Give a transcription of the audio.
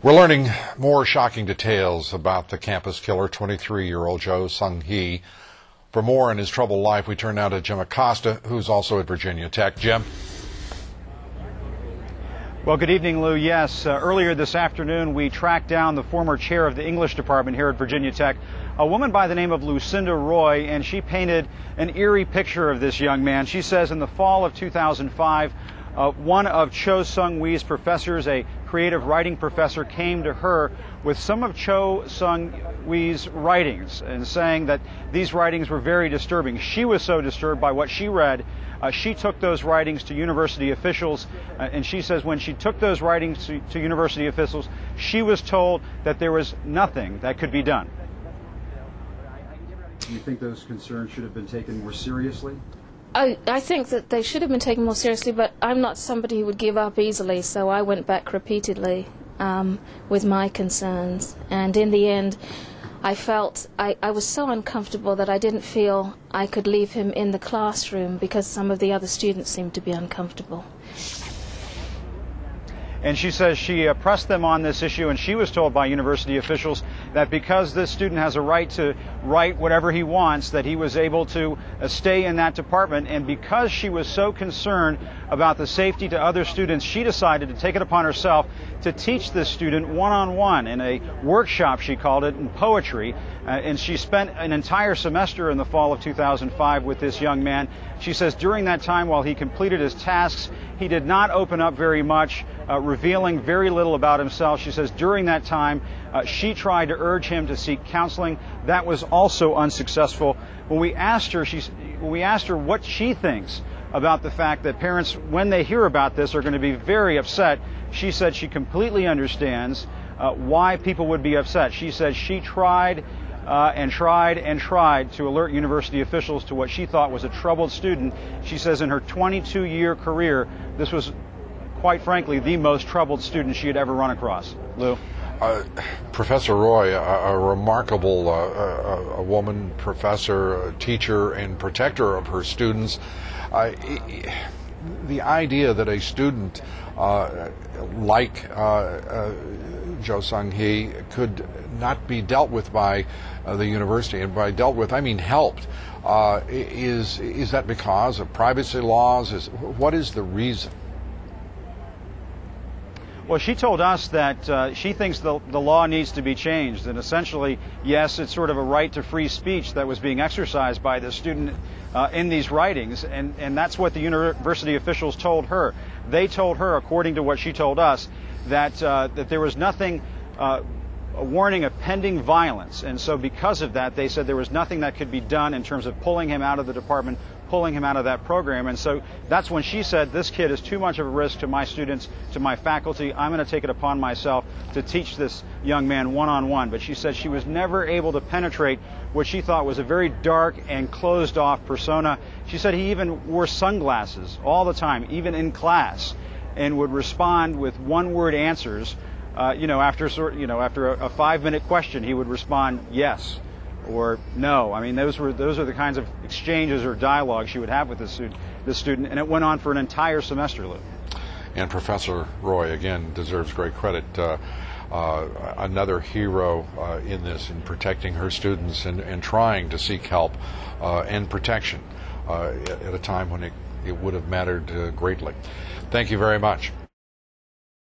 We're learning more shocking details about the campus killer, 23-year-old Seung-Hui. For more on his troubled life, we turn now to Jim Acosta, who's also at Virginia Tech. Jim? Well, good evening, Lou. Yes, earlier this afternoon, we tracked down the former chair of the English department here at Virginia Tech, a woman by the name of Lucinda Roy, and she painted an eerie picture of this young man. She says in the fall of 2005, one of Cho Seung-Hui's professors, a creative writing professor, came to her with some of Cho Seung-Hui's writings and saying that these writings were very disturbing. She was so disturbed by what she read, she took those writings to university officials, and she says when she took those writings to university officials, she was told that there was nothing that could be done. Do you think those concerns should have been taken more seriously? I think that they should have been taken more seriously, but I'm not somebody who would give up easily, so I went back repeatedly with my concerns. And in the end, I felt I was so uncomfortable that I didn't feel I could leave him in the classroom because some of the other students seemed to be uncomfortable. And she says she pressed them on this issue, and she was told by university officials that because this student has a right to write whatever he wants, that he was able to stay in that department. And because she was so concerned about the safety to other students, she decided to take it upon herself to teach this student one-on-one in a workshop, she called it, in poetry. And she spent an entire semester in the fall of 2005 with this young man. She says during that time, while he completed his tasks, he did not open up very much, revealing very little about himself. She says during that time, she tried to urge him to seek counseling. That was also unsuccessful. When we asked her what she thinks about the fact that parents, when they hear about this, are going to be very upset, she said she completely understands why people would be upset. She said she tried and tried to alert university officials to what she thought was a troubled student. She says in her 22-year career, this was, quite frankly, the most troubled student she had ever run across. Lou? Professor Roy, a remarkable a woman, professor, teacher, and protector of her students. The idea that a student like Jo Seung-Hui could not be dealt with by the university, and by dealt with I mean helped, is that because of privacy laws? What is the reason? Well, she told us that she thinks the law needs to be changed, and essentially, yes, it's sort of a right to free speech that was being exercised by the student in these writings, and that's what the university officials told her. They told her, according to what she told us, that there was nothing, a warning of pending violence, and so because of that, they said there was nothing that could be done in terms of pulling him out of the department, pulling him out of that program. And so that's when she said, this kid is too much of a risk to my students, to my faculty. I'm going to take it upon myself to teach this young man one-on-one. But she said she was never able to penetrate what she thought was a very dark and closed-off persona. She said he even wore sunglasses all the time, even in class, and would respond with one-word answers. After a 5-minute question, he would respond yes or no. I mean, those are the kinds of exchanges or dialogue she would have with this student, and it went on for an entire semester, Lou. And Professor Roy, again, deserves great credit. Another hero in this, in protecting her students and trying to seek help and protection at a time when it would have mattered greatly. Thank you very much.